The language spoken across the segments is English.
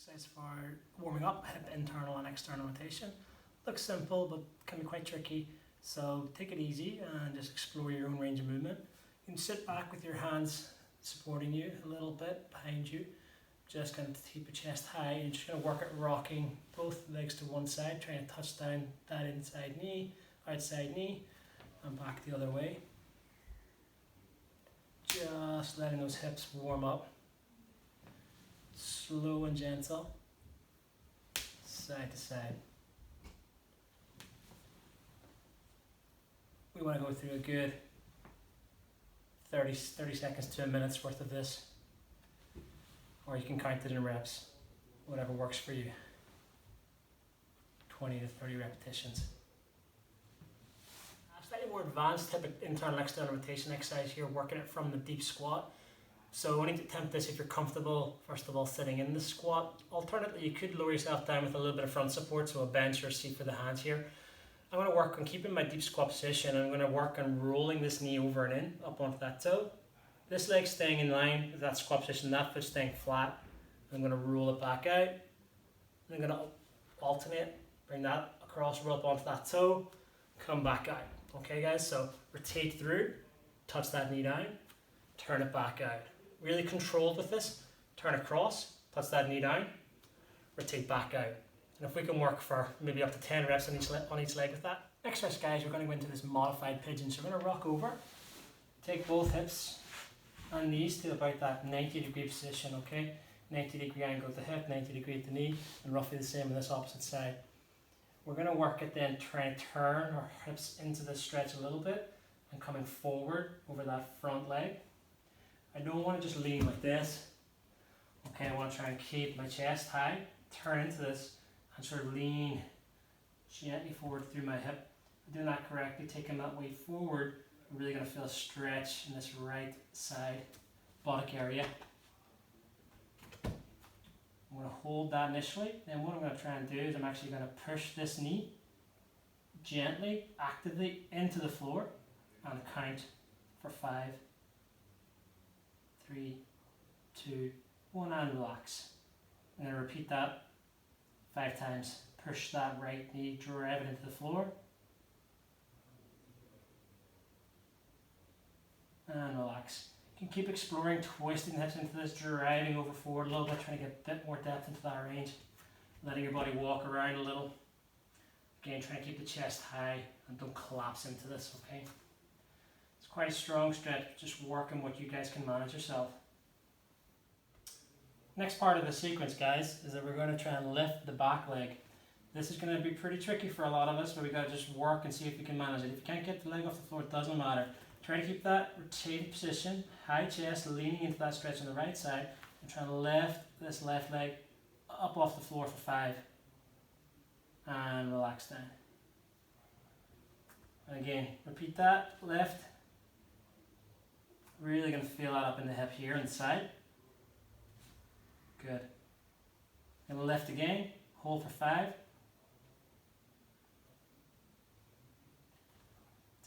exercise for warming up, hip internal and external rotation. Looks simple but can be quite tricky, so take it easy and just explore your own range of movement. You can sit back with your hands supporting you a little bit behind you, just going to keep your chest high. You're just going to work at rocking both legs to one side, trying to touch down that inside knee, outside knee, and back the other way. Just letting those hips warm up. Slow and gentle, side to side. We want to go through a good 30 seconds to a minute's worth of this, or you can count it in reps, whatever works for you. 20 to 30 repetitions. A slightly more advanced type of internal external rotation exercise here, working it from the deep squat. So only to attempt this if you're comfortable, first of all, sitting in the squat. Alternatively, you could lower yourself down with a little bit of front support, so a bench or a seat for the hands here. I'm going to work on keeping my deep squat position, and I'm going to work on rolling this knee over and in, up onto that toe. This leg staying in line with that squat position, that foot staying flat. I'm going to roll it back out. I'm going to alternate, bring that across, roll up onto that toe, come back out. Okay guys, so rotate through, touch that knee down, turn it back out. Really controlled with this, turn across, touch that knee down, rotate back out. And if we can work for maybe up to 10 reps on each leg with that. Next exercise, guys, we're going to go into this modified pigeon. So we're going to rock over, take both hips and knees to about that 90-degree position, okay? 90-degree angle at the hip, 90-degree at the knee, and roughly the same on this opposite side. We're going to work it then, trying to turn our hips into this stretch a little bit and coming forward over that front leg. I don't want to just lean like this. Okay, I want to try and keep my chest high, turn into this, and sort of lean gently forward through my hip. I'm doing that correctly, taking that weight forward. I'm really going to feel a stretch in this right side buttock area. I'm going to hold that initially. Then what I'm going to try and do is I'm actually going to push this knee gently, actively into the floor and count for 5, 3, 2, 1, and relax. I'm going to repeat that 5 times. Push that right knee, drive it into the floor. And relax. You can keep exploring, twisting the hips into this, driving over forward a little bit, trying to get a bit more depth into that range. Letting your body walk around a little. Again, trying to keep the chest high and don't collapse into this, okay? It's quite a strong stretch, just working what you guys can manage yourself. Next part of the sequence, guys, is that we're going to try and lift the back leg. This is going to be pretty tricky for a lot of us, but we've got to just work and see if we can manage it. If you can't get the leg off the floor, it doesn't matter. Try to keep that rotated position, high chest, leaning into that stretch on the right side, and try to lift this left leg up off the floor for 5. And relax down. And again, repeat that, lift. Really going to feel that up in the hip here and side. Good. And lift again, hold for 5.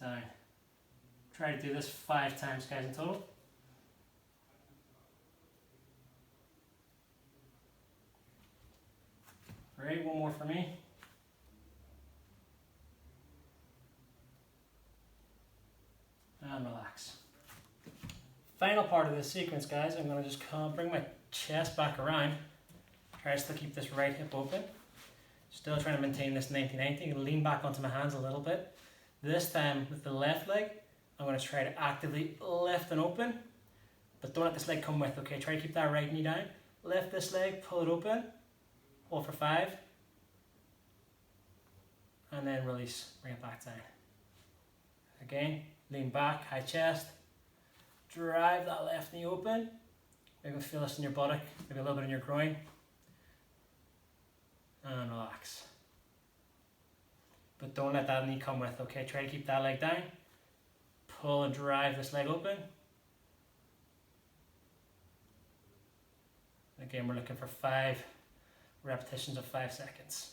Down. Try to do this 5 times, guys, in total. Alright, one more for me. And relax. Final part of this sequence, guys, I'm going to just bring my chest back around. Try to still keep this right hip open. Still trying to maintain this 90-90. I'm going to lean back onto my hands a little bit. This time with the left leg, I'm going to try to actively lift and open, but don't let this leg come with, okay? Try to keep that right knee down. Lift this leg, pull it open, hold for 5, and then release, bring it back down. Again, lean back, high chest, drive that left knee open. Maybe feel this in your buttock, maybe a little bit in your groin, and relax. But don't let that knee come with, okay? Try to keep that leg down. Pull and drive this leg open. Again, we're looking for 5 repetitions of 5 seconds.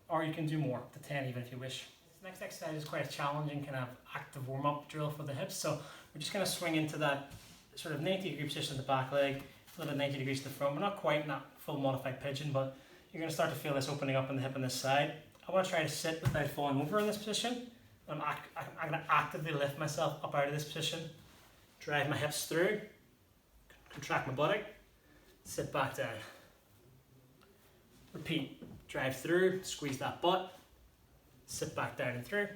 Or you can do more, up to 10 even if you wish. This next exercise is quite a challenging kind of active warm-up drill for the hips. So we're just going to swing into that sort of 90-degree position of the back leg. a little bit 90 degrees to the front. We're not quite in that full modified pigeon, but you're going to start to feel this opening up in the hip on this side. I want to try to sit without falling over in this position. I'm going to actively lift myself up out of this position, drive my hips through, contract my buttock, sit back down. Repeat, drive through, squeeze that butt, sit back down and through,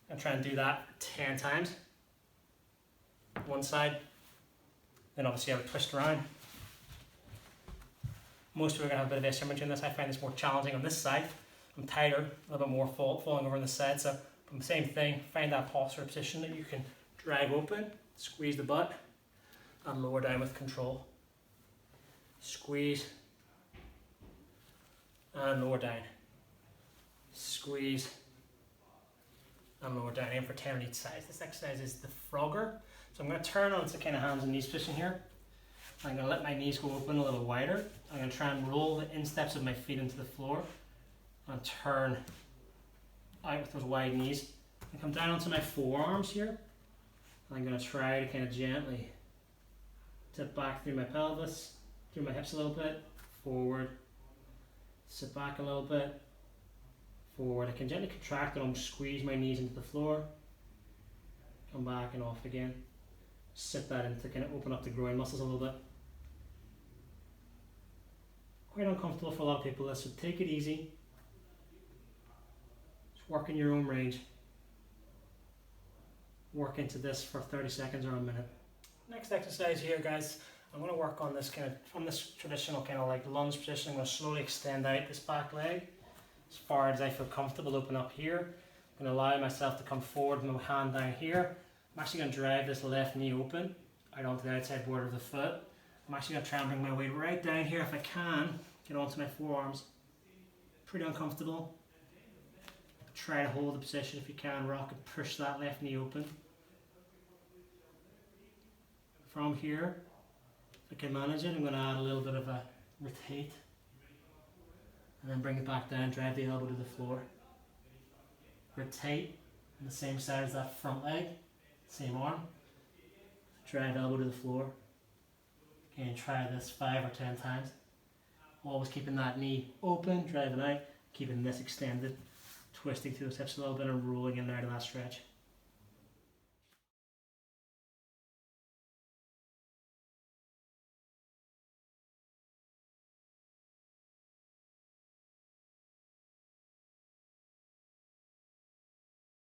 and try and do that 10 times. One side, then obviously I would twist around. Most people are going to have a bit of asymmetry in this. I find this more challenging on this side. I'm tighter, a little bit more falling over on the side. So from the same thing, find that posture position that you can drag open, squeeze the butt, and lower down with control. Squeeze, and lower down. Squeeze, and lower down. Aim for 10 on each side. This exercise is the Frogger. So I'm going to turn onto kind of hands and knees position here. I'm going to let my knees go open a little wider. I'm going to try and roll the insteps of my feet into the floor and turn out with those wide knees. And come down onto my forearms here. I'm going to try to kind of gently tip back through my pelvis, through my hips a little bit, forward, sit back a little bit, forward. I can gently contract and almost squeeze my knees into the floor, come back and off again. Sit that in to kind of open up the groin muscles a little bit. Quite uncomfortable for a lot of people this, so take it easy. Just work in your own range. Work into this for 30 seconds or a minute. Next exercise here, guys, I'm going to work on this kind of, from this traditional kind of like lunge position. I'm going to slowly extend out this back leg as far as I feel comfortable. Open up here. I'm going to allow myself to come forward with my hand down here. I'm actually going to drive this left knee open out onto the outside border of the foot. I'm actually going to try and bring my weight right down here if I can. Get onto my forearms. Pretty uncomfortable. Try to hold the position if you can. Rock and push that left knee open. From here, if I can manage it, I'm going to add a little bit of a rotate. And then bring it back down, drive the elbow to the floor. Rotate on the same side as that front leg. Same arm. Drive elbow to the floor. Again, try this 5 or 10 times. Always keeping that knee open, driving out, keeping this extended, twisting through the hips a little bit and rolling in there to that stretch.